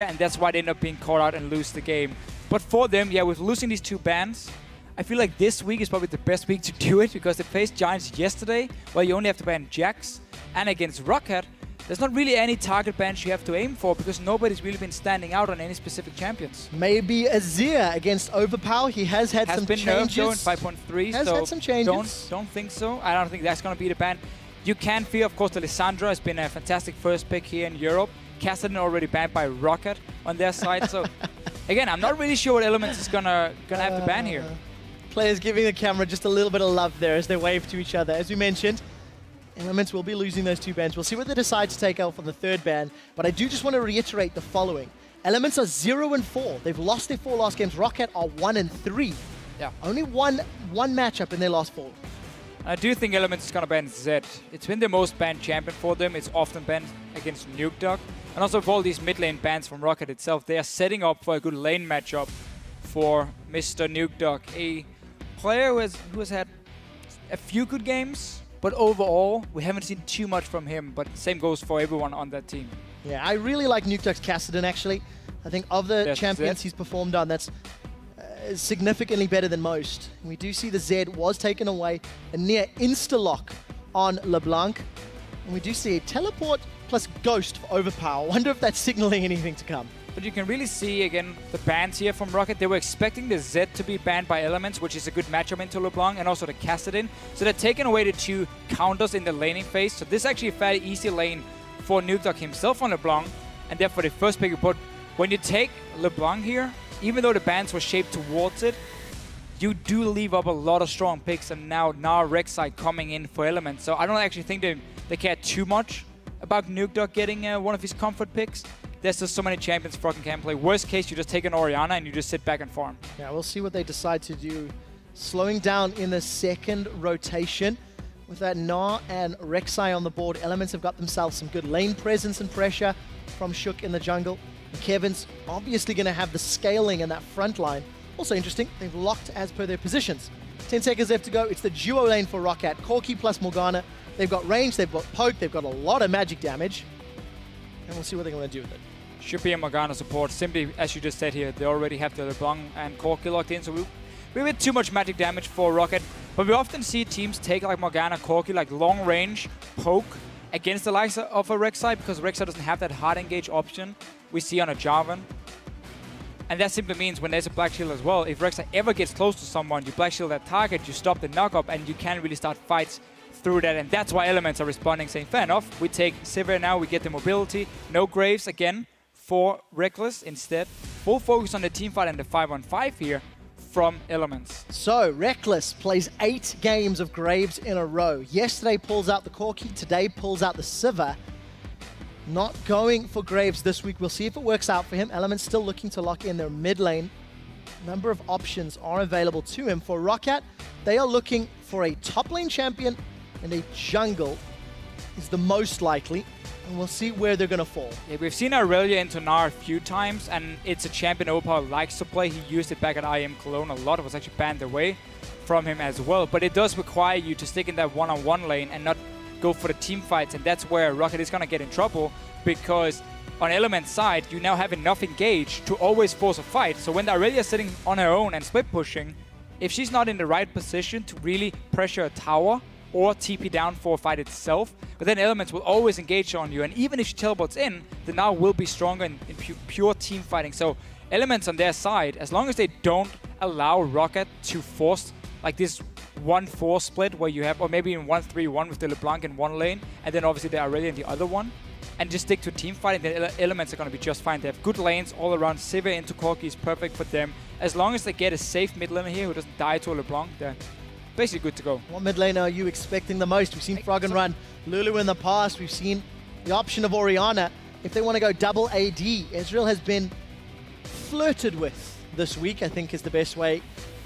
and that's why they end up being caught out and lose the game. But for them, yeah, with losing these two bans, I feel like this week is probably the best week to do it because they faced Giants yesterday, where you only have to ban Jax, and against ROCCAT, there's not really any target bans you have to aim for because nobody's really been standing out on any specific champions. Maybe Azir against Overpow. He has had some changes. Has been nerfed though in 5.3, has so had some changes. Don't think so. I don't think that's going to be the ban. You can fear, of course, that Lissandra has been a fantastic first pick here in Europe. Kassadin already banned by ROCCAT on their side, so again, I'm not really sure what Elements is gonna have to ban here. Players giving the camera just a little bit of love there as they wave to each other. As we mentioned, Elements will be losing those two bans. We'll see what they decide to take out on the third ban, but I do just want to reiterate the following. Elements are 0-4. They've lost their 4 last games. ROCCAT are 1-3. Yeah. Only one matchup in their last 4. I do think Elements is going to ban Zed. It's been the most banned champion for them. It's often banned against Nukeduck. And also with all these mid lane bans from ROCCAT itself, they are setting up for a good lane matchup for Mr. Nukeduck. A player who has had a few good games, but overall, we haven't seen too much from him. But same goes for everyone on that team. Yeah, I really like Nukeduck's Kassadin, actually. I think of the champions he's performed on, that's significantly better than most. And we do see the Zed was taken away, a near insta-lock on LeBlanc. And we do see a teleport plus ghost for Overpow. I wonder if that's signaling anything to come. But you can really see, again, the bans here from ROCCAT. They were expecting the Zed to be banned by Elements, which is a good matchup into LeBlanc, and also the Kassadin. So they're taking away the 2 counters in the laning phase. So this is actually a fairly easy lane for Nukeduck himself on LeBlanc, and therefore the first pick. But when you take LeBlanc here, even though the bans were shaped towards it, you do leave up a lot of strong picks, and now Gnar, Rek'Sai coming in for Elements. So I don't actually think they care too much about Nukeduck getting one of his comfort picks. There's just so many champions Froggen can play. Worst case, you just take an Orianna and you just sit back and farm. Yeah, we'll see what they decide to do. Slowing down in the second rotation. With that Gnar and Rek'Sai on the board, Elements have got themselves some good lane presence and pressure from Shook in the jungle. And Kevin's obviously going to have the scaling in that front line. Also interesting, they've locked as per their positions. 10 seconds left to go. It's the duo lane for ROCCAT. Corki plus Morgana. They've got range, they've got poke, they've got a lot of magic damage. And we'll see what they're going to do with it. Should be a Morgana support. Simply, as you just said here, they already have the LeBlanc and Corki locked in, so we have too much magic damage for ROCCAT. But we often see teams take like Morgana, Corki, like long range, poke against the likes of a Rek'Sai, because Rek'Sai doesn't have that hard engage option we see on a Jarvan. And that simply means when there's a Black Shield as well, if Rek'Sai ever gets close to someone, you Black Shield that target, you stop the knock-up, and you can't really start fights through that. And that's why Elements are responding, saying, fair enough, we take Sivir now, we get the mobility, no Graves again for Rekkles instead. Full focus on the teamfight and the 5-on-5 here from Elements. So, Rekkles plays 8 games of Graves in a row. Yesterday pulls out the Corki, today pulls out the Sivir. Not going for Graves this week. We'll see if it works out for him. Elements still looking to lock in their mid lane. A number of options are available to him. For ROCCAT, they are looking for a top lane champion, and a jungle is the most likely. And we'll see where they're going to fall. Yeah, we've seen Irelia into Gnar a few times, and it's a champion Overpow likes to play. He used it back at IM Cologne a lot. It was actually banned away from him as well. But it does require you to stick in that one-on-one lane and not go for the team fights, and that's where ROCCAT is going to get in trouble, because on Element's side, you now have enough engage to always force a fight. So when the Irelia is sitting on her own and split pushing, if she's not in the right position to really pressure a tower or TP down for a fight itself, but then Elements will always engage on you, and even if she teleports in, the Gnar will be stronger in pure team fighting. So Elements on their side, as long as they don't allow ROCCAT to force like this 1-4 split where you have, or maybe in 1-3-1 with the LeBlanc in one lane, and then obviously the Irelia in the other one, and just stick to team fighting, the Elements are going to be just fine. They have good lanes all around. Sivir into Corki is perfect for them. As long as they get a safe mid laner here who doesn't die to a LeBlanc, they're basically good to go. What mid laner are you expecting the most? We've seen Froggen run Lulu in the past. We've seen the option of Orianna. If they want to go double AD, Ezreal has been flirted with this week, I think is the best way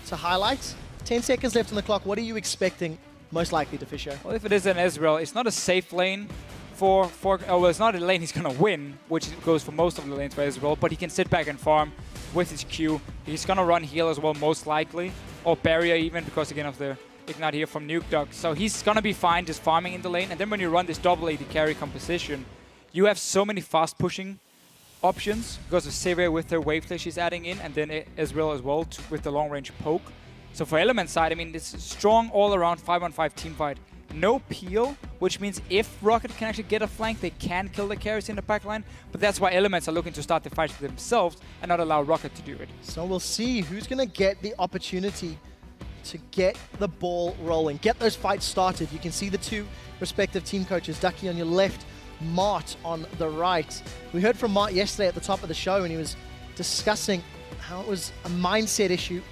to highlight. 10 seconds left on the clock. What are you expecting most likely, Deficio? Well, if it is an Ezreal, it's not a safe lane for well, it's not a lane he's going to win, which goes for most of the lanes for Ezreal, but he can sit back and farm with his Q. He's going to run heal as well, most likely, or barrier even, because again of the Ignite here from Nukeduck. So he's going to be fine just farming in the lane, and then when you run this double AD carry composition, you have so many fast pushing options because of Sivir with her wave that she's adding in, and then Ezreal as well with the long-range poke. So for Element side, I mean, it's a strong all-around 5-on-5 team fight. No peel, which means if ROCCAT can actually get a flank, they can kill the carries in the backline. But that's why Elements are looking to start the fight themselves and not allow ROCCAT to do it. So we'll see who's going to get the opportunity to get the ball rolling, get those fights started. You can see the two respective team coaches, Ducky on your left, Mart on the right. We heard from Mart yesterday at the top of the show, and he was discussing how it was a mindset issue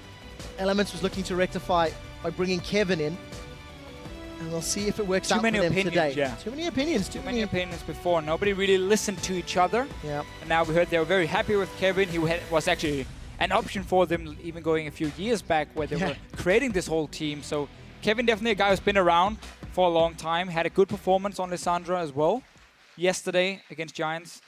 Elements was looking to rectify by bringing Kevin in. And we'll see if it works out for them today. Yeah. Too many opinions. Too many opinions before. Nobody really listened to each other. Yeah. And now we heard they were very happy with Kevin. He was actually an option for them even going a few years back where they were creating this whole team. So Kevin definitely a guy who's been around for a long time. Had a good performance on Lissandra as well yesterday against Giants.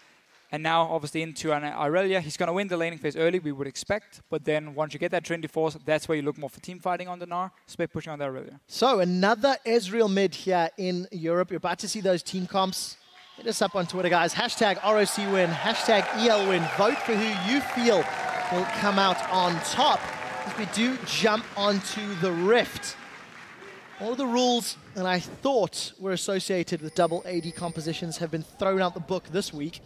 And now, obviously, into an Irelia. He's going to win the laning phase early, we would expect. But then, once you get that Trinity Force, that's where you look more for team fighting on the Gnar, especially pushing on the Irelia. So, another Ezreal mid here in Europe. You're about to see those team comps. Hit us up on Twitter, guys. Hashtag ROC win, hashtag EL win. Vote for who you feel will come out on top as we do jump onto the Rift. All of the rules that I thought were associated with double AD compositions have been thrown out the book this week.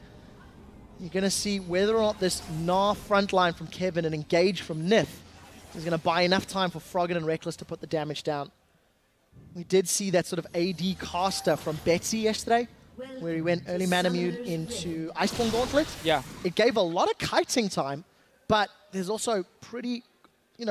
You're going to see whether or not this Gnar frontline from Kevin and engage from Nyph is going to buy enough time for Froggen and Rekkles to put the damage down. We did see that sort of AD caster from Betsy yesterday, where he went early Manamune into Iceborne Gauntlet. Yeah. It gave a lot of kiting time, but there's also pretty,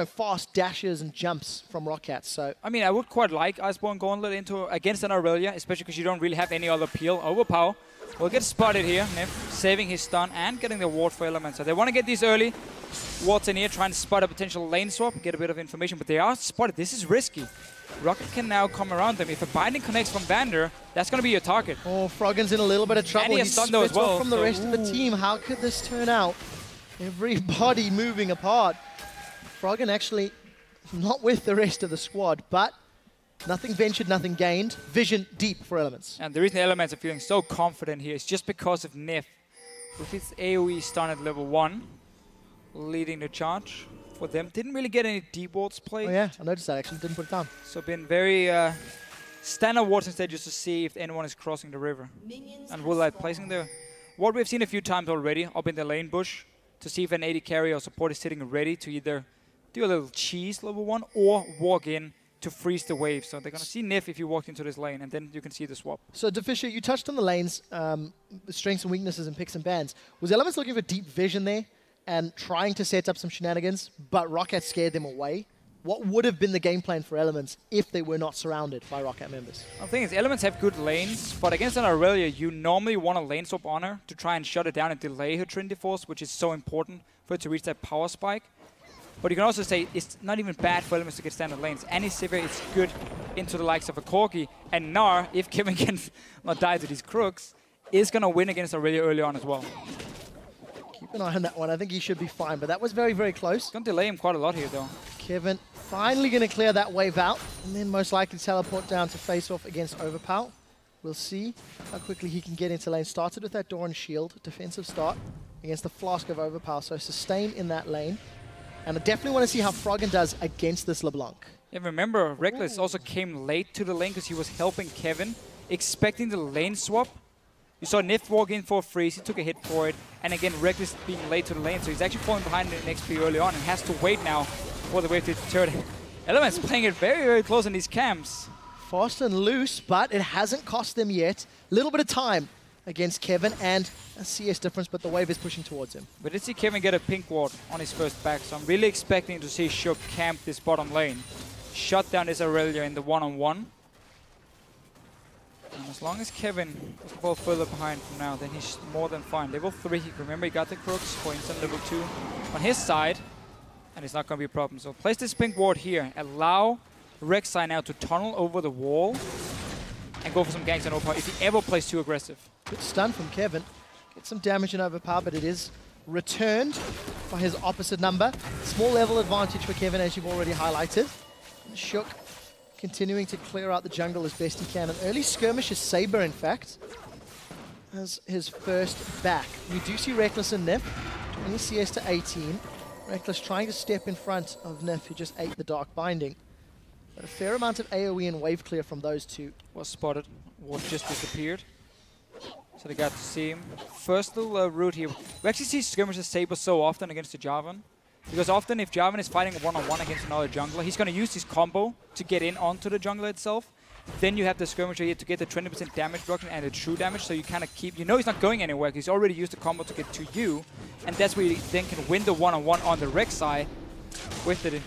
fast dashes and jumps from ROCCAT. So I mean, I would quite like Iceborne Gauntlet against an Irelia, especially because you don't really have any other peel. Overpow will get spotted here. Nyph saving his stun and getting the ward for Element. So they want to get these early wards in here, trying to spot a potential lane swap, get a bit of information, but they are spotted. This is risky. ROCCAT can now come around them. If a binding connects from Vander, that's going to be your target. Oh, Froggen's in a little bit of trouble. And he has stun though as well. From the rest of the team. How could this turn out? Everybody moving apart. Froggen actually not with the rest of the squad, but nothing ventured, nothing gained. Vision deep for Elements. And the reason Elements are feeling so confident here is just because of Nyph. With his AoE stun at level 1, leading the charge for them. Didn't really get any deep wards played. Oh yeah, I noticed that actually. Didn't put it down. So been very standard wards instead, just to see if anyone is crossing the river. And Woolite placing the ward we've seen a few times already up in the lane bush to see if an AD carry or support is sitting ready to either do a little cheese level 1 or walk in to freeze the wave. So they're going to see Nyph if you walked into this lane, and then you can see the swap. So Deficio, you touched on the lanes, strengths and weaknesses and picks and bans. Was Elements looking for deep vision there and trying to set up some shenanigans, but ROCCAT scared them away? What would have been the game plan for Elements if they were not surrounded by ROCCAT members? The thing is, Elements have good lanes, but against an Irelia, you normally want a lane swap on her to try and shut it down and delay her Trinity Force, which is so important for her to reach that power spike. But you can also say it's not even bad for Elements to get standard lanes. Any Sivir is good into the likes of a Corki. And Gnar, if Kevin can not die to these crooks, is going to win against Irelia early on as well. Keep an eye on that one. I think he should be fine, but that was very, very close. Going to delay him quite a lot here, though. Kevin finally going to clear that wave out, and then most likely teleport down to face off against Overpow. We'll see how quickly he can get into lane. Started with that Doran shield, defensive start against the Flask of Overpow, so sustain in that lane. And I definitely want to see how Froggen does against this LeBlanc. Yeah, remember, Rekkles also came late to the lane because he was helping Kevin, expecting the lane swap. You saw Nyph walk in for a freeze, he took a hit for it, and again, Rekkles being late to the lane, so he's actually falling behind in XP early on and has to wait now for the wave to turn. Elements playing it very, very close in these camps. Fast and loose, but it hasn't cost them yet. A little bit of time against Kevin, and a CS difference, but the wave is pushing towards him. But did see Kevin get a pink ward on his first back, so I'm really expecting to see Shook camp this bottom lane. Shut down this Irelia in the one-on-one. And as long as Kevin doesn't fall further behind from now, then he's more than fine. Level 3, remember he got the crooks for instant level 2 on his side, and it's not going to be a problem. So place this pink ward here, allow Rek'Sai now to tunnel over the wall and go for some ganks on Overpow if he ever plays too aggressive. Good stun from Kevin. Get some damage in Overpow, but it is returned by his opposite number. Small level advantage for Kevin, as you've already highlighted. Shook continuing to clear out the jungle as best he can. An early skirmish is Saber, in fact. as his first back. We do see Rekkles and Nyph, 20 CS to 18. Rekkles trying to step in front of Nyph, who just ate the Dark Binding. But a fair amount of AoE and wave clear from those two. Was spotted. Ward just disappeared. So they got to see him. First little route here. We actually see skirmishes Saber so often against the Jarvan. Because often if Jarvan is fighting one-on-one against another jungler, he's going to use his combo to get in onto the jungler itself. Then you have the skirmisher here to get the 20% damage reduction and the true damage, so you kind of keep... You know he's not going anywhere, because he's already used the combo to get to you. And that's where you then can win the one-on-one on the Rek'Sai with the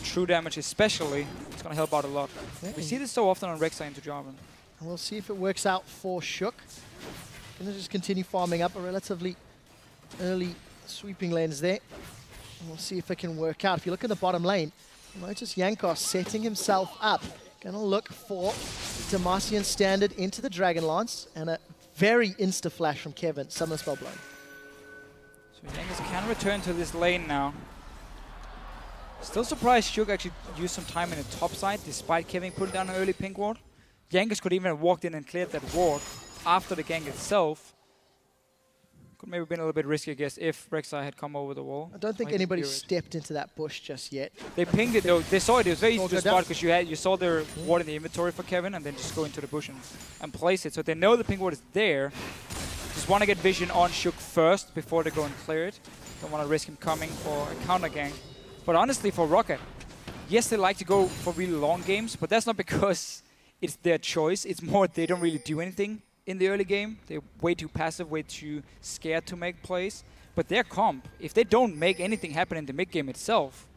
true damage especially. It's going to help out a lot. Yeah. We see this so often on Rek'Sai into Jarvan. And we'll see if it works out for Shook. Gonna just continue farming up a relatively early sweeping lens there. And we'll see if it can work out. If you look at the bottom lane, you notice Jankos setting himself up. Gonna look for Demacian standard into the Dragon Lance, and a very insta-flash from Kevin, Summon Spell blown. So Jankos can return to this lane now. Still surprised Shook actually used some time in the top side, despite Kevin putting down an early pink ward. Jankos could even have walked in and cleared that ward after the gank itself. Could maybe have been a little bit risky, I guess, if Rek'Sai had come over the wall. I don't think anybody stepped into that bush just yet. They pinged it though. They saw it. It was very easy to spot because you saw their ward in the inventory for Kevin, and then just go into the bush and place it. So they know the ping ward is there. Just want to get vision on Shook first before they go and clear it. Don't want to risk him coming for a counter gank. But honestly, for ROCCAT, yes, they like to go for really long games, but that's not because it's their choice. It's more they don't really do anything in the early game. They're way too passive, way too scared to make plays. But their comp, if they don't make anything happen in the mid game itself,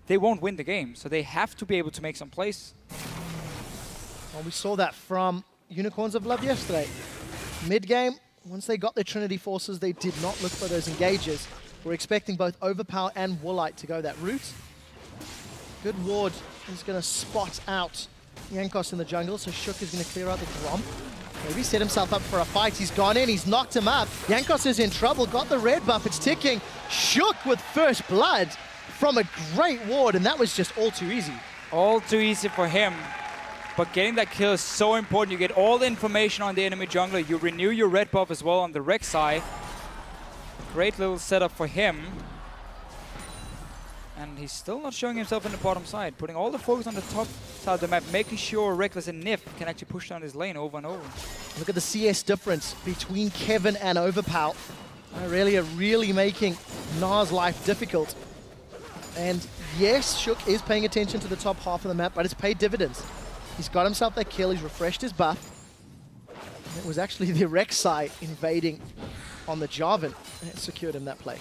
they won't win the game. So they have to be able to make some plays. Well, we saw that from Unicorns of Love yesterday. Mid game, once they got their Trinity forces, they did not look for those engages. We're expecting both Overpow and Woolite to go that route. Good ward is going to spot out Jankos in the jungle, so Shook is going to clear out the Gromp. Maybe set himself up for a fight. He's gone in, he's knocked him up. Jankos is in trouble, got the red buff, it's ticking. Shook with first blood from a great ward, and that was just all too easy. All too easy for him. But getting that kill is so important. You get all the information on the enemy jungler. You renew your red buff as well on the Rek'Sai. Great little setup for him. And he's still not showing himself in the bottom side. Putting all the focus on the top side of the map, making sure Rekkles and Nyph can actually push down his lane over and over. Look at the CS difference between Kevin and Overpow. Irelia really making Gnar's life difficult. And yes, Shook is paying attention to the top half of the map, but it's paid dividends. He's got himself that kill, he's refreshed his buff. And it was actually the Rek'Sai invading on the Jarvan, and it secured him that play.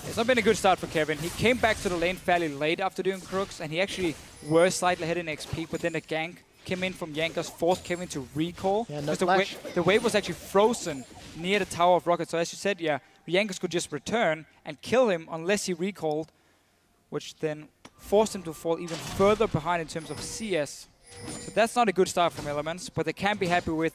It's not been a good start for Kevin. He came back to the lane fairly late after doing Crooks, and he actually was slightly ahead in XP, but then the gank came in from Jankos, forced Kevin to recall. Yeah, no the wave was actually frozen near the Tower of Rocket, so as you said, yeah, Jankos could just return and kill him unless he recalled, which then forced him to fall even further behind in terms of CS. So that's not a good start from Elements, but they can be happy with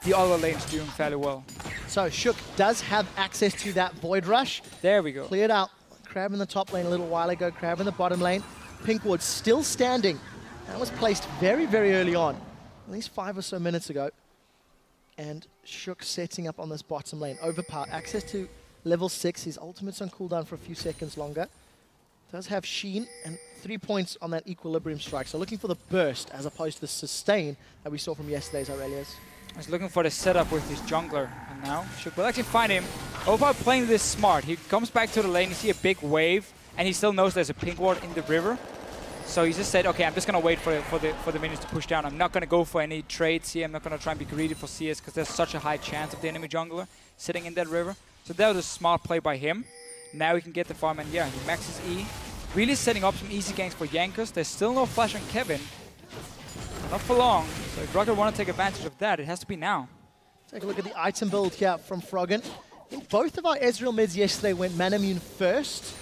the other lanes doing fairly well. So Shook does have access to that Void Rush. There we go. Cleared out Crab in the top lane a little while ago, Crab in the bottom lane. Pinkward still standing. That was placed very, very early on, at least 5 or so minutes ago. And Shook setting up on this bottom lane. Overpower, access to level 6. His ultimate's on cooldown for a few seconds longer. Does have Sheen and 3 points on that Equilibrium Strike. So looking for the burst as opposed to the sustain that we saw from yesterday's Irelia's. He's looking for the setup with his jungler, and now Shook will actually find him. Overpow playing this smart. He comes back to the lane, you see a big wave, and he still knows there's a pink ward in the river. So he just said, okay, I'm just going to wait for the minions to push down. I'm not going to go for any trades here. I'm not going to try and be greedy for CS because there's such a high chance of the enemy jungler sitting in that river. So that was a smart play by him. Now he can get the farm, and yeah, he maxes E. Really setting up some easy ganks for Jankos. There's still no flash on Kevin. Not for long. So if ROCCAT want to take advantage of that, it has to be now. Take a look at the item build here from Froggen. I think both of our Ezreal mids yesterday went Manamune first.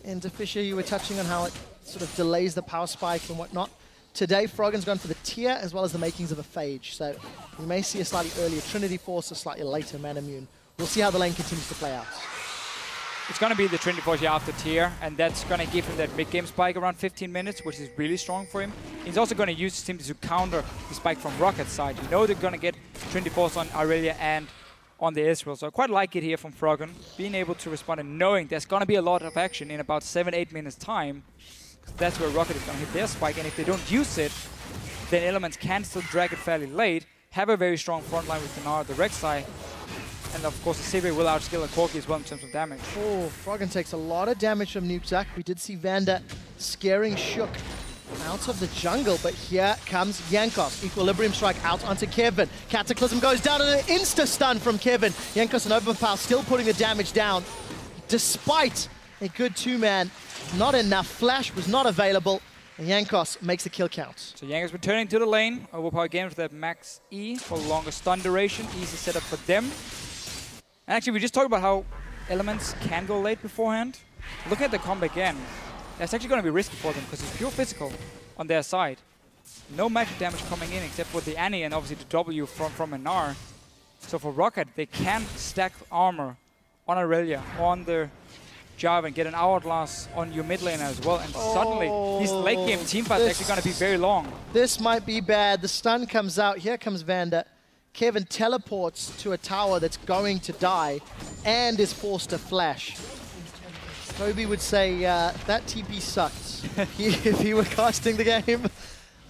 And Deficio, you were touching on how it sort of delays the power spike and whatnot. Today, Froggen's gone for the tier as well as the makings of a Phage. So we may see a slightly earlier Trinity Force, a slightly later Manamune. We'll see how the lane continues to play out. It's going to be the Trinity Force here after tier, and that's going to give him that mid-game spike around 15 minutes, which is really strong for him. He's also going to use his team to counter the spike from ROCCAT's side. You know they're going to get Trinity Force on Irelia and on the Ezreal. So I quite like it here from Froggen, being able to respond and knowing there's going to be a lot of action in about 7-8 minutes time. That's where ROCCAT is going to hit their spike, and if they don't use it, then Elements can still drag it fairly late, have a very strong front line with the Gnar, the Rek'Sai, and of course the Sivir will outskill a Corki as well in terms of damage. Oh, Froggen takes a lot of damage from Nukeduck. We did see Vander scaring Shook out of the jungle, but here comes Jankos. Equilibrium strike out onto Kevin. Cataclysm goes down and an insta-stun from Kevin. Jankos and Overpow still putting the damage down, despite a good two-man. Not enough. Flash was not available, and Jankos makes the kill count. So Jankos returning to the lane. Overpow again with that max E for longer stun duration. Easy setup for them. And actually, we just talked about how Elements can go late beforehand. Looking at the combo again, that's actually going to be risky for them because it's pure physical on their side. No magic damage coming in except for the Annie and obviously the W from Gnar. So for ROCCAT, they can stack armor on Irelia, on the Jarvan, get an hourglass on your mid lane as well, and suddenly these late game team fights are actually going to be very long. This might be bad. The stun comes out. Here comes Vander. Kevin teleports to a tower that's going to die and is forced to flash. Toby would say that TP sucked if he were casting the game.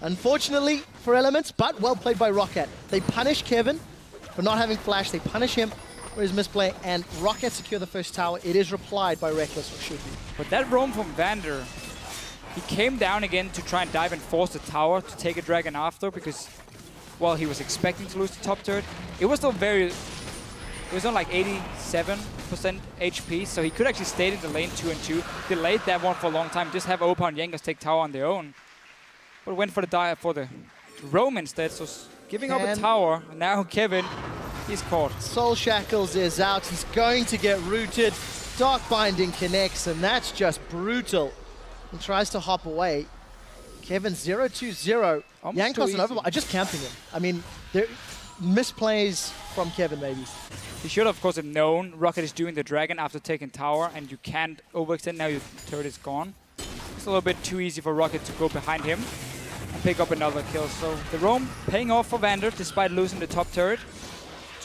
Unfortunately for Elements, but well played by ROCCAT. They punish Kevin for not having flash. They punish him for his misplay, and ROCCAT secure the first tower. It is replied by Rekkles, or should be. But that roam from Vander, he came down again to try and dive and force the tower to take a dragon after, because, well, he was expecting to lose the top turret. It was still it was on like 87% HP, so he could actually stay in the lane 2-2, delayed that one for a long time, just have Overpow and Jankos take tower on their own. But went for the roam instead, so giving up a tower. Now Kevin, he's caught. Soul Shackles is out. He's going to get rooted. Dark Binding connects, and that's just brutal. He tries to hop away. Kevin 0-2-0. Jankos and Overpow are just camping him. I mean, they're misplays from Kevin, maybe. He should, of course, have known ROCCAT is doing the dragon after taking tower, and you can't overextend. Now your turret is gone. It's a little bit too easy for ROCCAT to go behind him and pick up another kill. So the roam paying off for Vander despite losing the top turret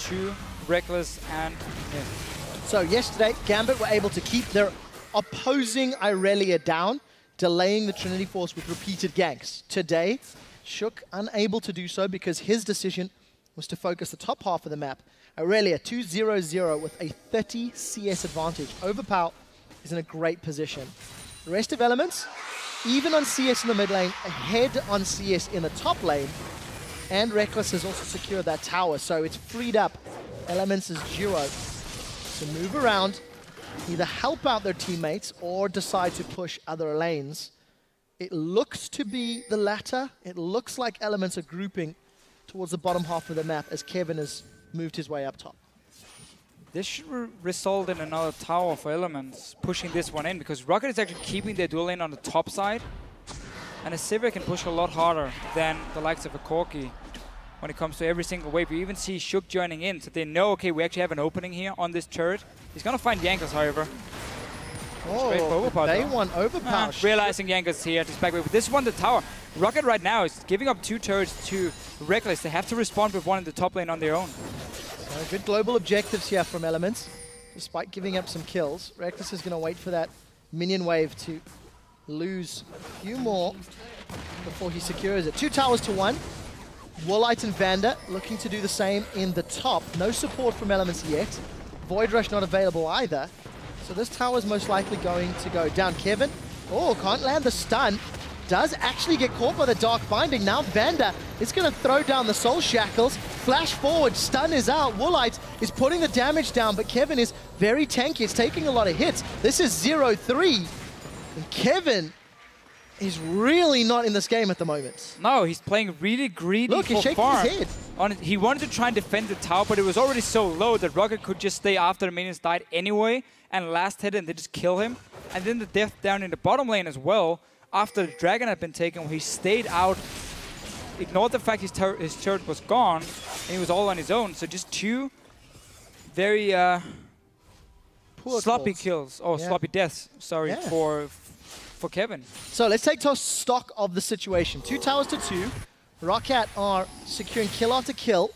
to Rekkles and Nyph. So yesterday, Gambit were able to keep their opposing Irelia down, delaying the Trinity Force with repeated ganks. Today, Shook unable to do so because his decision was to focus the top half of the map. Irelia 2-0-0 with a 30 CS advantage. Overpow is in a great position. The rest of Elements, even on CS in the mid lane, ahead on CS in the top lane, and Rekkles has also secured that tower, so it's freed up Elements' duo to move around, either help out their teammates or decide to push other lanes. It looks to be the latter. It looks like Elements are grouping towards the bottom half of the map as Kevin has moved his way up top. This should result in another tower for Elements, pushing this one in, because ROCCAT is actually keeping their dual lane on the top side, and a Sivir can push a lot harder than the likes of a Corki when it comes to every single wave. You even see Shook joining in, so they know, okay, we actually have an opening here on this turret. He's going to find Jankos, however. Oh, they want Overpow. Realizing Jankos is here to back away. But this one, the tower. ROCCAT right now is giving up 2 turrets to Rekkles. They have to respond with one in the top lane on their own. Good global objectives here from Elements, despite giving up some kills. Rekkles is going to wait for that minion wave to lose a few more before he secures it. 2 towers to 1. Woolite and Vander looking to do the same in the top. No support from Elements yet. Void Rush not available either. So this tower is most likely going to go down. Kevin, can't land the stun. Does actually get caught by the Dark Binding. Now Vander is going to throw down the Soul Shackles. Flash forward, stun is out. Woolite is putting the damage down, but Kevin is very tanky. It's taking a lot of hits. This is 0-3. And Kevin is really not in this game at the moment. No, he's playing really greedy. Look, he's shaking his head. He wanted to try and defend the tower, but it was already so low that ROCCAT could just stay after the minions died anyway and last hit and they just kill him. And then the death down in the bottom lane as well. After the dragon had been taken, he stayed out, ignored the fact his turret was gone, and he was all on his own. So just 2 very sloppy kills, sloppy deaths, sorry, for Kevin. So let's take stock of the situation. 2 towers to 2. ROCCAT are securing kill after kill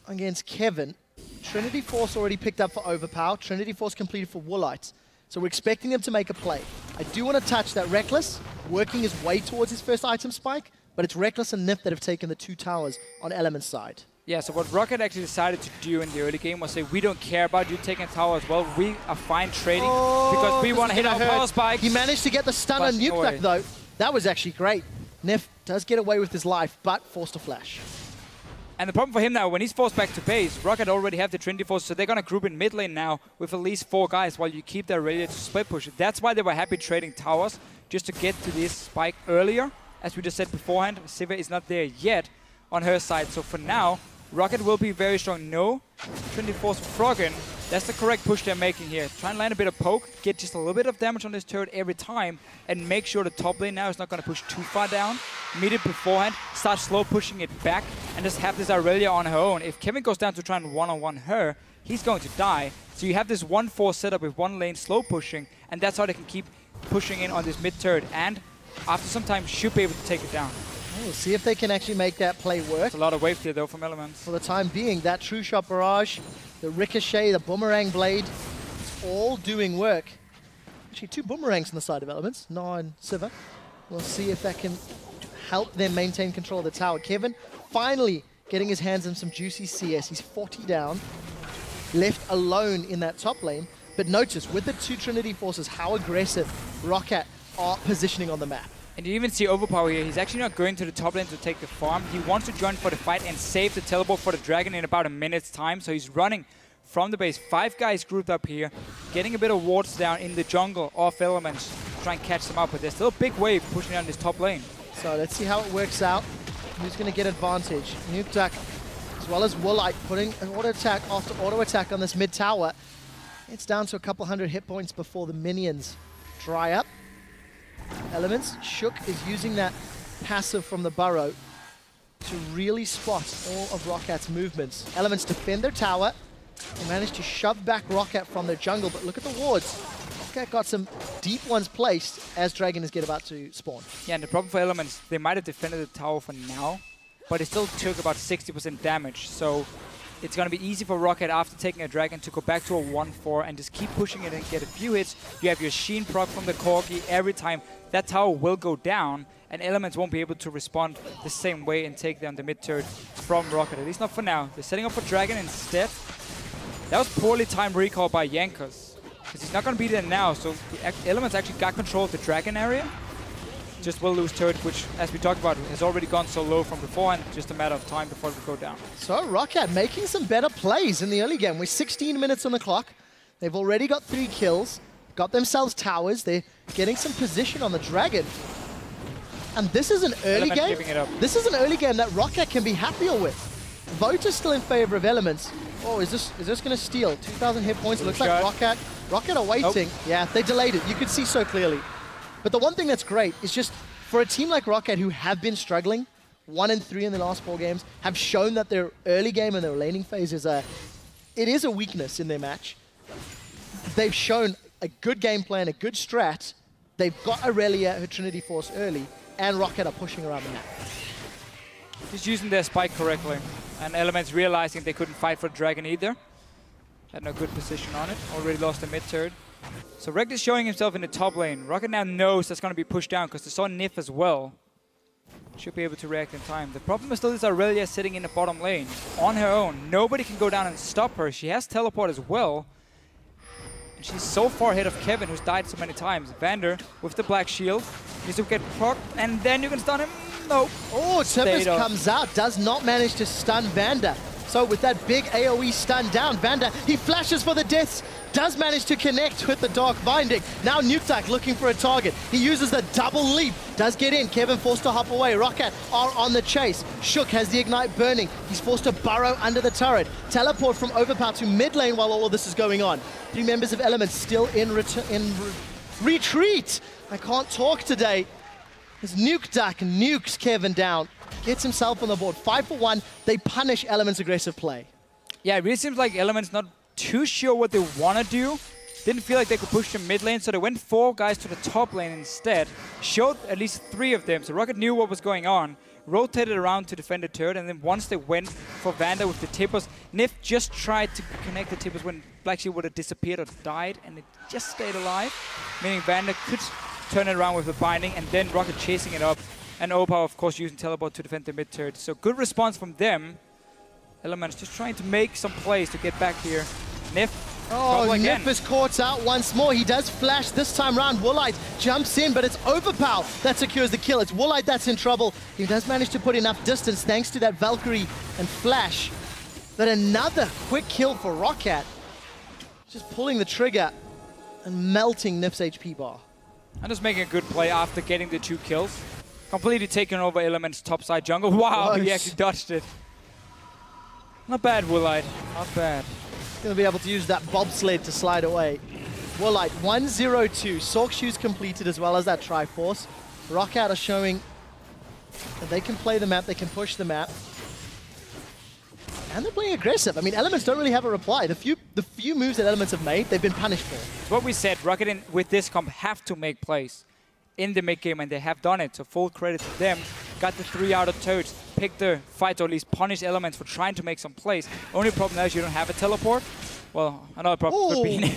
against Kevin. Trinity Force already picked up for Overpow. Trinity Force completed for Woolite. So we're expecting them to make a play. I do want to touch that Rekkles working his way towards his first item spike, but it's Rekkles and Nyph that have taken the 2 towers on Element's side. Yeah, so what ROCCAT actually decided to do in the early game was say, we don't care about you taking a tower as well. We are fine trading because we want to hit our power spikes. He managed to get the stun on Nukeduck though. That was actually great. Nyph does get away with his life, but forced to flash. And the problem for him now, when he's forced back to base, ROCCAT already have the Trinity Force, so they're going to group in mid lane now with at least 4 guys while you keep their Irelia to split push. That's why they were happy trading towers, just to get to this spike earlier. As we just said beforehand, Sivir is not there yet on her side. So for now, ROCCAT will be very strong. No Trinity Force Froggen. That's the correct push they're making here. Try and land a bit of poke, get just a little bit of damage on this turret every time, and make sure the top lane now is not going to push too far down. Meet it beforehand, start slow pushing it back, and just have this Irelia on her own. If Kevin goes down to try and one-on-one her, he's going to die. So you have this 1-4 setup with 1 lane slow pushing, and that's how they can keep pushing in on this mid turret. And after some time, should be able to take it down. We'll see if they can actually make that play work. It's a lot of wave clear though from Elements. For the time being, that True Shot Barrage, the Ricochet, the Boomerang Blade, it's all doing work. Actually, 2 boomerangs on the side of Elements, Gnar and Sivir. We'll see if that can help them maintain control of the tower. Kevin finally getting his hands on some juicy CS. He's 40 down, left alone in that top lane. But notice, with the 2 Trinity Forces, how aggressive ROCCAT are positioning on the map. And you even see Overpow here. He's actually not going to the top lane to take the farm. He wants to join for the fight and save the teleport for the dragon in about a minute's time. So he's running from the base. 5 guys grouped up here, getting a bit of wards down in the jungle off Elements to try and catch them up. But there's still a big wave pushing down this top lane. So let's see how it works out. Who's going to get advantage? Nukeduck, as well as Woolite, putting an auto attack after auto attack on this mid tower. It's down to a couple hundred hit points before the minions dry up. Elements, Shook is using that passive from the burrow to really spot all of ROCCAT's movements. Elements defend their tower. They managed to shove back ROCCAT from their jungle, but look at the wards. ROCCAT got some deep ones placed as Dragon is about to spawn. Yeah, and the problem for Elements, they might have defended the tower for now, but it still took about 60% damage. So it's going to be easy for ROCCAT after taking a Dragon to go back to a 1-4 and just keep pushing it and get a few hits. You have your Sheen proc from the Corki every time. That tower will go down, and Elements won't be able to respond the same way and take down the mid turret from ROCCAT. At least not for now. They're setting up for Dragon instead. That was poorly timed recall by Jankos, because he's not going to be there now. So the Elements actually got control of the Dragon area. Just will lose turret, which, as we talked about, has already gone so low from beforehand. Just a matter of time before it will go down. So ROCCAT making some better plays in the early game. We're 16 minutes on the clock. They've already got 3 kills, got themselves towers. They're getting some position on the Dragon. And this is an early game. This is an early game that ROCCAT can be happier with. Vote is still in favor of Elements. Oh, is this going to steal? 2,000 hit points. It looks like ROCCAT are waiting. Oh. Yeah, they delayed it. You could see so clearly. But the one thing that's great is just for a team like ROCCAT, who have been struggling, 1-3 in the last 4 games, have shown that their early game and their laning phase is a weakness in their match. They've shown a good game plan, a good strat. They've got Irelia, her Trinity Force early, and ROCCAT are pushing around the map. Just using their spike correctly. And Elements realizing they couldn't fight for Dragon either. Had no good position on it. Already lost the mid turret. So Rek'Sai is showing himself in the top lane. ROCCAT now knows that's going to be pushed down because they saw Nyph as well. Should be able to react in time. The problem is still this Irelia sitting in the bottom lane on her own. Nobody can go down and stop her. She has teleport as well. And she's so far ahead of Kevin, who's died so many times. Vander with the black shield. Needs to get proc, and then you can stun him. Nope. Oh, Tempest comes out. Does not manage to stun Vander. So with that big AoE stun down, Vander, he flashes for the deaths. Does manage to connect with the Dark Binding. Now Nukeduck looking for a target. He uses the double leap. Does get in. Kevin forced to hop away. ROCCAT are on the chase. Shook has the Ignite burning. He's forced to burrow under the turret. Teleport from Overpow to mid lane while all of this is going on. 3 members of Elements still in retreat. I can't talk today. As Nukeduck nukes Kevin down. Gets himself on the board. 5 for 1. They punish Elements' aggressive play. Yeah, it really seems like Elements not too sure what they want to do. Didn't feel like they could push the mid lane, so they went 4 guys to the top lane instead. Showed at least 3 of them, so ROCCAT knew what was going on. rotated around to defend the turret, and then once they went for Vander with the tippers, Nyph just tried to connect the tippers when Black Shield would have disappeared or died, and it just stayed alive, meaning Vander could turn it around with the binding, and then ROCCAT chasing it up, and Overpow, of course, using teleport to defend the mid turret. So good response from them. Elements just trying to make some plays to get back here. Nyph. Oh, Nyph is caught out once more. He does flash this time round. Woolite jumps in, but it's Overpow that secures the kill. It's Woolite that's in trouble. He does manage to put enough distance thanks to that Valkyrie and flash. But another quick kill for ROCCAT. Just pulling the trigger and melting Nyph's HP bar. And just making a good play after getting the 2 kills. Completely taking over Element's topside jungle. Wow, he actually dodged it. Not bad, Woolite. Not bad. Going to be able to use that bobsled to slide away. Woolite 1-0-2. Sork shoes completed as well as that Triforce. ROCCAT are showing that they can play the map, they can push the map. And they're playing aggressive. I mean, Elements don't really have a reply. The few moves that Elements have made, they've been punished for. It's what we said. ROCCAT with this comp have to make plays in the mid game, and they have done it. So full credit to them. Got the 3 out of turrets, picked the fight, or at least punish Elements for trying to make some plays. Only problem now is you don't have a teleport. Well, another problem could be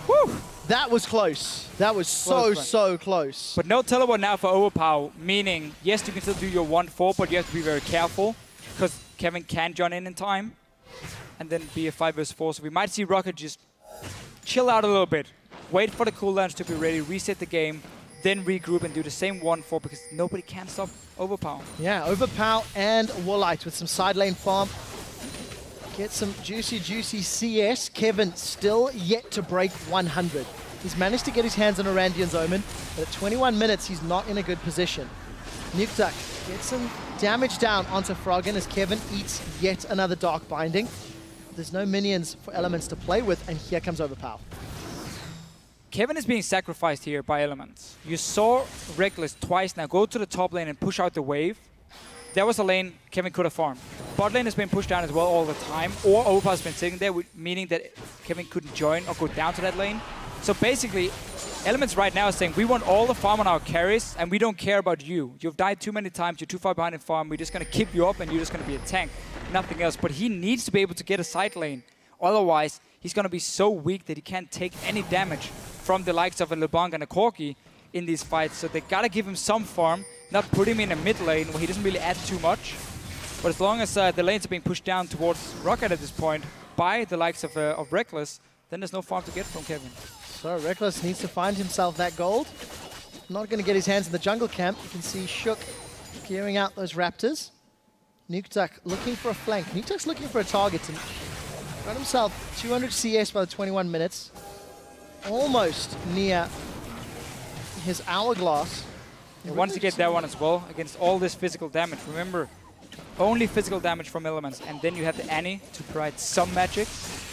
Woo! That was close. That was so close. But no teleport now for Overpow, meaning, yes, you can still do your 1-4, but you have to be very careful, because Kevin can join in time, and then be a 5 vs 4. So we might see ROCCAT just chill out a little bit, wait for the cooldowns to be ready, reset the game, then regroup and do the same 1-4, because nobody can stop Overpow. Yeah, Overpow and Woolite with some side lane farm. Get some juicy CS. Kevin still yet to break 100. He's managed to get his hands on a Randian's Omen, but at 21 minutes, he's not in a good position. Nukeduck gets some damage down onto Froggen as Kevin eats yet another Dark Binding. There's no minions for Elements to play with, and here comes Overpow. Kevin is being sacrificed here by Elements. You saw Rekkles twice now go to the top lane and push out the wave. There was a lane Kevin could have farmed. Bot lane has been pushed down as well all the time, or Overpow has been sitting there, meaning that Kevin couldn't join or go down to that lane. So basically, Elements right now is saying, we want all the farm on our carries, and we don't care about you. You've died too many times, you're too far behind in farm, we're just going to keep you up, and you're just going to be a tank. Nothing else. But he needs to be able to get a side lane. Otherwise, he's going to be so weak that he can't take any damage from the likes of a LeBlanc and a Corki in these fights. So they got to give him some farm, not put him in a mid lane where he doesn't really add too much. But as long as the lanes are being pushed down towards ROCCAT at this point by the likes of Rekkles, then there's no farm to get from Kevin. So Rekkles needs to find himself that gold. Not going to get his hands in the jungle camp. You can see Shook clearing out those Raptors. Nukeduck looking for a flank. Nukeduck's looking for a target and got himself 200 CS by the 21 minutes. Almost near his hourglass. He wants to get that one as well against all this physical damage. Remember, only physical damage from Elements, and then you have the Annie to provide some magic.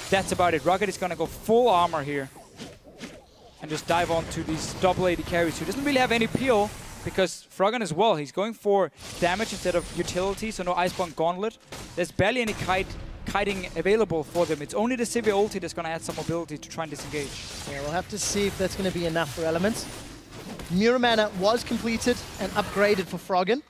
That's about it. ROCCAT is going to go full armor here and just dive onto these double AD carries who doesn't really have any peel, because Froggen as well, he's going for damage instead of utility, so no Iceborne Gauntlet. There's barely any kiting available for them. It's only the Sivir ulti that's going to add some mobility to try and disengage. Yeah, we'll have to see if that's going to be enough for Elements. Muramana was completed and upgraded for Froggen.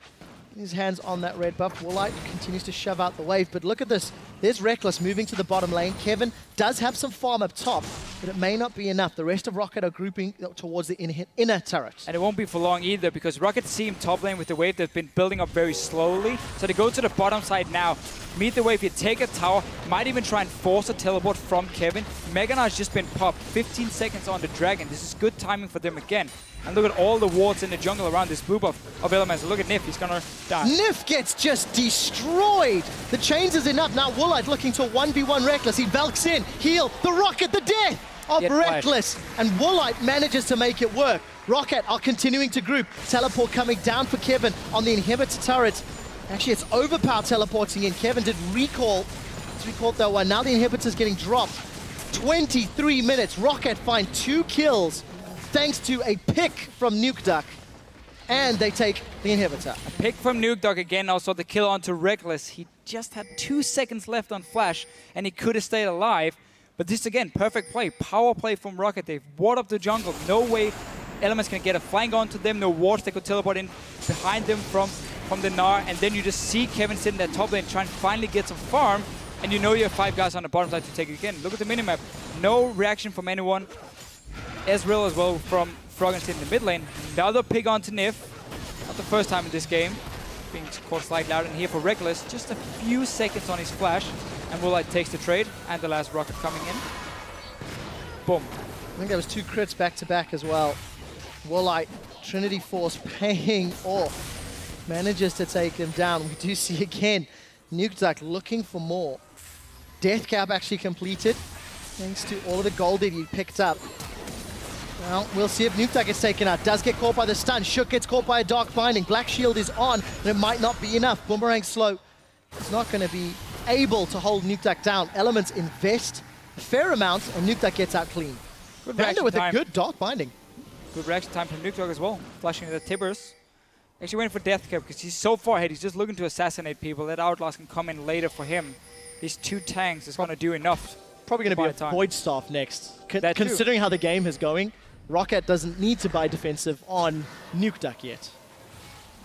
His hands on that red buff. Woolite continues to shove out the wave, but look at this. There's Rekkles moving to the bottom lane. Kevin does have some farm up top, but it may not be enough. The rest of ROCCAT are grouping towards the inner turret. And it won't be for long either, because ROCCAT see him top lane with the wave that's been building up very slowly. So they go to the bottom side now, meet the wave here, take a tower, might even try and force a teleport from Kevin. Morgana has just been popped, 15 seconds on the dragon. This is good timing for them again. And look at all the wards in the jungle around this blue buff of Elements. Look at Nyph, he's gonna die. Nyph gets just destroyed. The chains is enough. Now Woolite looking to 1v1 Rekkles. He Valks in, heal, the rocket, the death of Rekkles. And Woolite manages to make it work. ROCCAT are continuing to group. Teleport coming down for Kevin on the inhibitor turret. Actually, it's Overpow teleporting in. Kevin did recall. He's recalled that one. Now the inhibitor's getting dropped. 23 minutes. ROCCAT find 2 kills. Thanks to a pick from Nukeduck, and they take the inhibitor. A pick from Nukeduck again, also the kill onto Rekkles. He just had 2 seconds left on flash, and he could have stayed alive. But this again, perfect play, power play from ROCCAT. They've ward up the jungle. No way Elements can get a flank onto them. No wards they could teleport in behind them from from the Gnar, and then you just see Kevin sitting in that top lane trying to finally get some farm, and you know you have 5 guys on the bottom side to take it again. Look at the minimap. No reaction from anyone. Ezreal as well from Froggen sitting in the mid lane. Another pick onto Nyph. Not the first time in this game. Being caught slightly out in here for Rekkles. Just a few seconds on his flash, and Woolite takes the trade, and the last rocket coming in. Boom. I think there was 2 crits back to back as well. Woolite, Trinity Force paying off. Manages to take them down. We do see again, Nukeduck looking for more. Death cap actually completed, thanks to all of the gold that he picked up. Well, we'll see if Nukeduck gets taken out. Does get caught by the stun. Shook gets caught by a Dark Binding. Black Shield is on, but it might not be enough. Boomerang slow. It's not going to be able to hold Nukeduck down. Elements invest a fair amount, and Nukeduck gets out clean. Vander with a good Dark Binding. Good reaction time from Nukeduck as well. Flashing the Tibbers. Actually waiting for death cap because he's so far ahead. He's just looking to assassinate people. That Outlaws can come in later for him. These 2 tanks is going to do enough. Probably going to be a Void Staff next. Considering how the game is going, ROCCAT doesn't need to buy defensive on Nukeduck yet.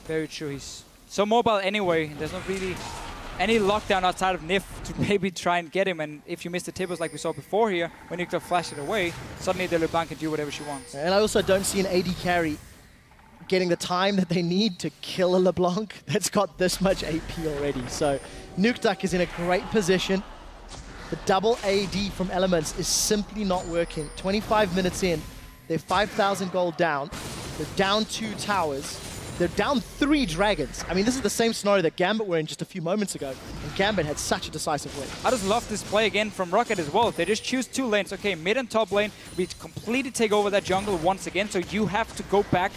Very true. He's so mobile anyway. There's not really any lockdown outside of Nyph to maybe try and get him. And if you miss the Tibbers like we saw before here, when Nukeduck flashed it away, suddenly the LeBlanc can do whatever she wants. And I also don't see an AD carry getting the time that they need to kill a LeBlanc that's got this much AP already. So Nukeduck is in a great position. The double AD from Elements is simply not working. 25 minutes in, they're 5,000 gold down. They're down 2 towers. They're down 3 dragons. I mean, this is the same scenario that Gambit were in just a few moments ago, and Gambit had such a decisive win. I just love this play again from ROCCAT as well. They just choose 2 lanes. Okay, mid and top lane, we completely take over that jungle once again, so you have to go back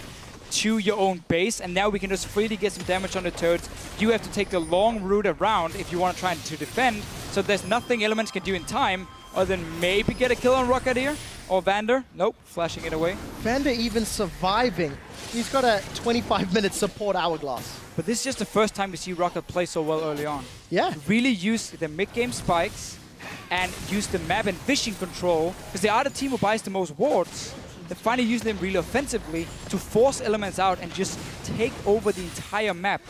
to your own base, and now we can just freely get some damage on the turrets. You have to take the long route around if you want to try to defend, so there's nothing Elements can do in time other than maybe get a kill on ROCCAT here, or Vander. Nope, flashing it away. Vander even surviving. He's got a 25-minute support hourglass. But this is just the first time we see ROCCAT play so well early on. Yeah. Really use the mid-game spikes and use the map and vision control, because they are the team who buys the most wards. They're finally using them really offensively to force Elements out and just take over the entire map.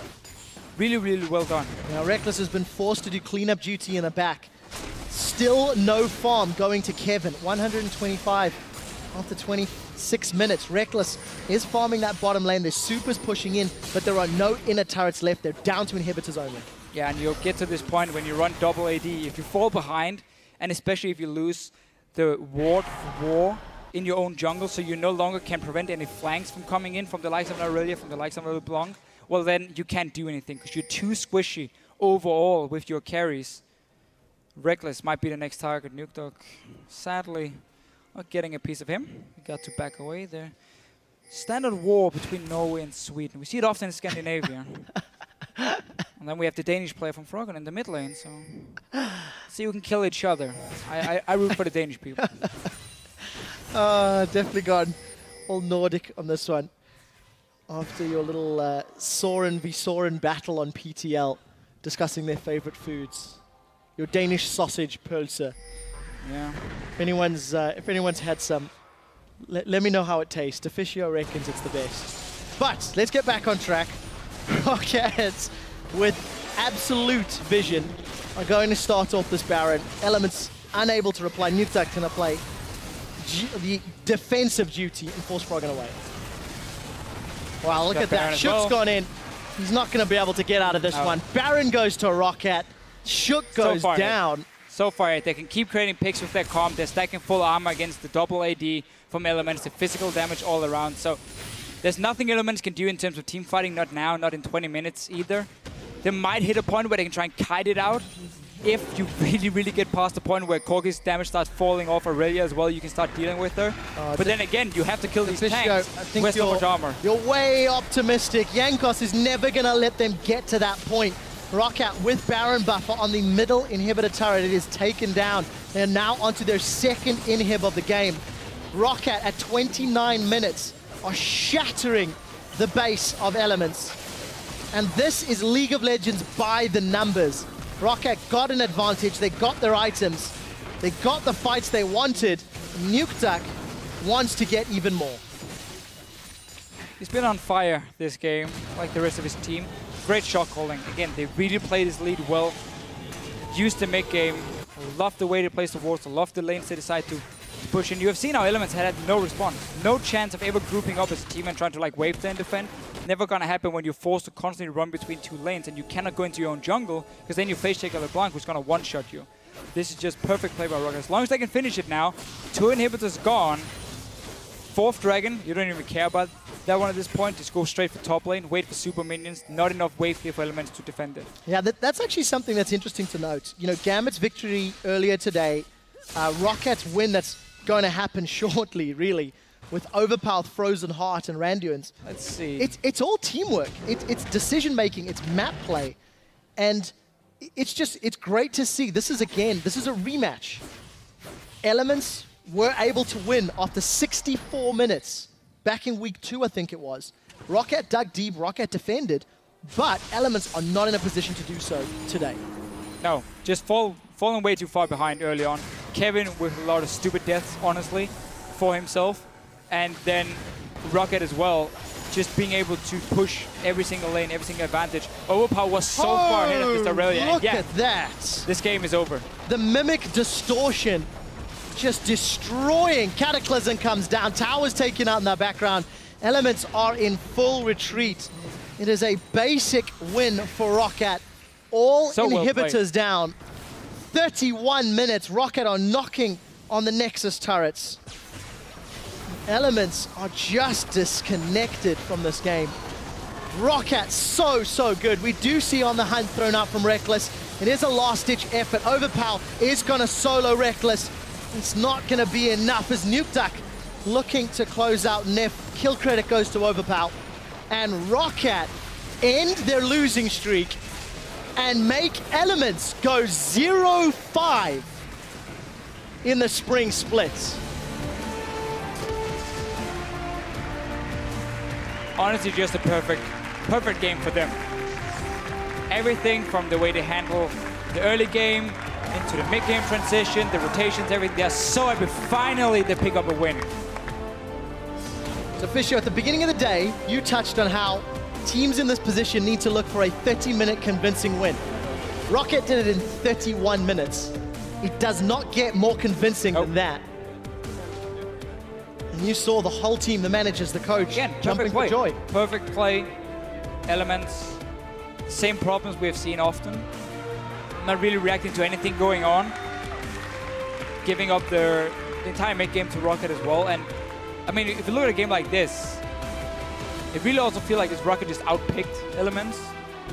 Really, really well done. Now Rekkles has been forced to do cleanup duty in the back. Still no farm going to Kevin. 125 after 26 minutes. Rekkles is farming that bottom lane. There's supers pushing in, but there are no inner turrets left. They're down to inhibitors only. Yeah, and you'll get to this point when you run double AD. If you fall behind, and especially if you lose the ward for war in your own jungle, so you no longer can prevent any flanks from coming in from the likes of Irelia, from the likes of LeBlanc, well then you can't do anything because you're too squishy overall with your carries. Rekkles might be the next target. Nukeduck, sadly, not getting a piece of him. We got to back away there. Standard war between Norway and Sweden. We see it often in Scandinavia. And then we have the Danish player from Froggen in the mid lane, so see who can kill each other. I root for the Danish people. Definitely gone all Nordic on this one. After your little Soren v Soren battle on PTL, discussing their favorite foods. Your Danish sausage pølse. Yeah. If anyone's had some, let me know how it tastes. Deficio reckons it's the best. But let's get back on track. ROCCAT with absolute vision are going to start off this Baron. Elements unable to reply. Nukeduck can apply the defensive duty and force Froggen away. Wow, look at that. Shook's gone in. He's not going to be able to get out of this one. Baron goes to ROCCAT. Shook goes down. So far, they can keep creating picks with their comp. They're stacking full armor against the double AD from Elements, the physical damage all around. So there's nothing Elements can do in terms of team fighting, not now, not in 20 minutes either. They might hit a point where they can try and kite it out. If you really, really get past the point where Corki's damage starts falling off Irelia as well, you can start dealing with her. But then again, you have to kill these tanks. I think you're way optimistic. Jankos is never going to let them get to that point. ROCCAT with Baron buffer on the middle inhibitor turret. It is taken down. They're now onto their second inhib of the game. ROCCAT at 29 minutes are shattering the base of Elements. And this is League of Legends by the numbers. ROCCAT got an advantage. They got their items. They got the fights they wanted. Nukeduck wants to get even more. He's been on fire this game, like the rest of his team. great shot calling. Again, they really play this lead well. Use the mid game. Love the way they place the wards. Love the lanes they decide to push in. You have seen how Elements had no response. No chance of ever grouping up as a team and trying to like wave and defend. Never gonna happen when you're forced to constantly run between two lanes and you cannot go into your own jungle because then you face check a LeBlanc who's gonna one-shot you. This is just perfect play by ROCCAT. As long as they can finish it now, 2 inhibitors gone. 4th dragon, you don't even care about that one at this point. Just go straight for top lane, wait for super minions. Not enough wave clear for Elements to defend it. Yeah, that's actually something that's interesting to note. You know, Gambit's victory earlier today, ROCCAT's win that's going to happen shortly, really, with Overpow, Frozen Heart, and Randuin's. Let's see. It's all teamwork. It's decision-making. It's map play. And it's great to see. This is a rematch. Elements were able to win after 64 minutes back in week 2, I think it was. ROCCAT dug deep, ROCCAT defended, but Elements are not in a position to do so today. No, just falling way too far behind early on. Kevin with a lot of stupid deaths, honestly, for himself. And then ROCCAT as well, just being able to push every single lane, every single advantage. Overpow was so far ahead of Mr. Irelia. Look at that. This game is over. The Mimic Distortion just destroying. Cataclysm comes down. Towers taken out in the background. Elements are in full retreat. It is a basic win for ROCCAT. All inhibitors down. 31 minutes. ROCCAT are knocking on the Nexus turrets. Elements are just disconnected from this game. ROCCAT so good. We do see on the hunt thrown out from Rekkles. It is a last-ditch effort. Overpow is going to solo Rekkles. It's not going to be enough as Nukeduck looking to close out Nyph. Kill credit goes to Overpow. And ROCCAT end their losing streak and make Elements go 0-5 in the spring splits. Honestly, just a perfect game for them. Everything from the way they handle the early game into the mid-game transition, the rotations, everything. They're so happy. Finally, they pick up a win. So, Fisher, at the beginning of the day, you touched on how teams in this position need to look for a 30-minute convincing win. ROCCAT did it in 31 minutes. It does not get more convincing than that. And you saw the whole team, the managers, the coach, again, jumping for joy. Perfect play, Elements, same problems we have seen often. Not really reacting to anything going on. Giving up the entire mid game to ROCCAT as well. And I mean, if you look at a game like this, it really also feels like this ROCCAT just outpicked Elements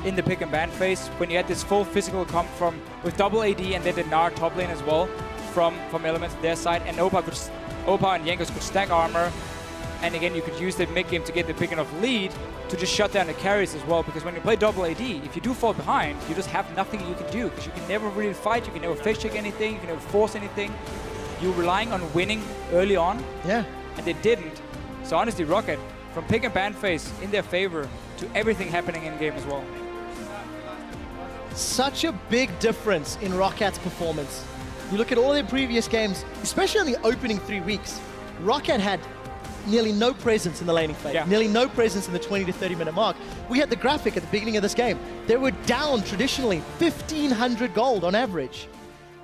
in the pick and ban phase. When you had this full physical comp from with double AD and then the Gnar top lane as well from Elements their side, and Overpow and Jankos could stack armor, and again you could use the mid game to get the big enough lead to just shut down the carries as well, because when you play double AD, if you do fall behind, you just have nothing you can do, because you can never really fight, you can never face check anything, you can never force anything. You're relying on winning early on, yeah, and they didn't. So honestly, ROCCAT, from pick and ban phase in their favor to everything happening in game as well. Such a big difference in ROCCAT's performance. You look at all their previous games, especially in the opening 3 weeks, ROCCAT had nearly no presence in the laning phase, nearly no presence in the 20 to 30 minute mark. We had the graphic at the beginning of this game. They were down traditionally 1,500 gold on average.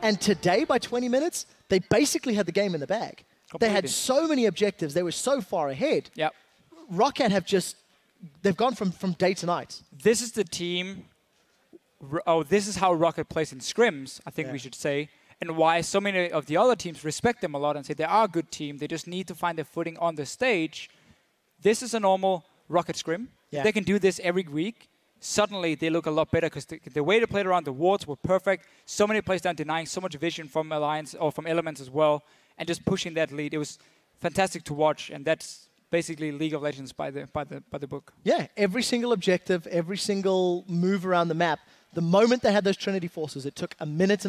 And today, by 20 minutes, they basically had the game in the bag. Completely. They had so many objectives. They were so far ahead. Yep. ROCCAT have just, they've gone from day to night. This is the team, this is how ROCCAT plays in scrims, I think we should say. And why so many of the other teams respect them a lot and say they are a good team. They just need to find their footing on the stage. This is a normal ROCCAT scrim. If they can do this every week, suddenly they look a lot better, because the way they played around the wards were perfect. So many plays down, denying so much vision from Alliance or from Elements as well, and just pushing that lead. It was fantastic to watch, and that's basically League of Legends by the book. Yeah, every single objective, every single move around the map. The moment they had those Trinity Forces, it took 1.5 minutes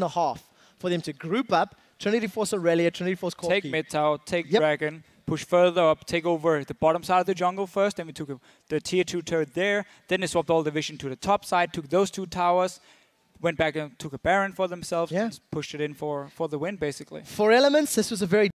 for them to group up, Trinity Force Irelia, Trinity Force Corki. Take mid tower, take Dragon, push further up, take over the bottom side of the jungle first, then we took the tier 2 turret there, then they swapped all the vision to the top side, took those 2 towers, went back and took a Baron for themselves, and pushed it in for the win, basically. For Elements, this was a very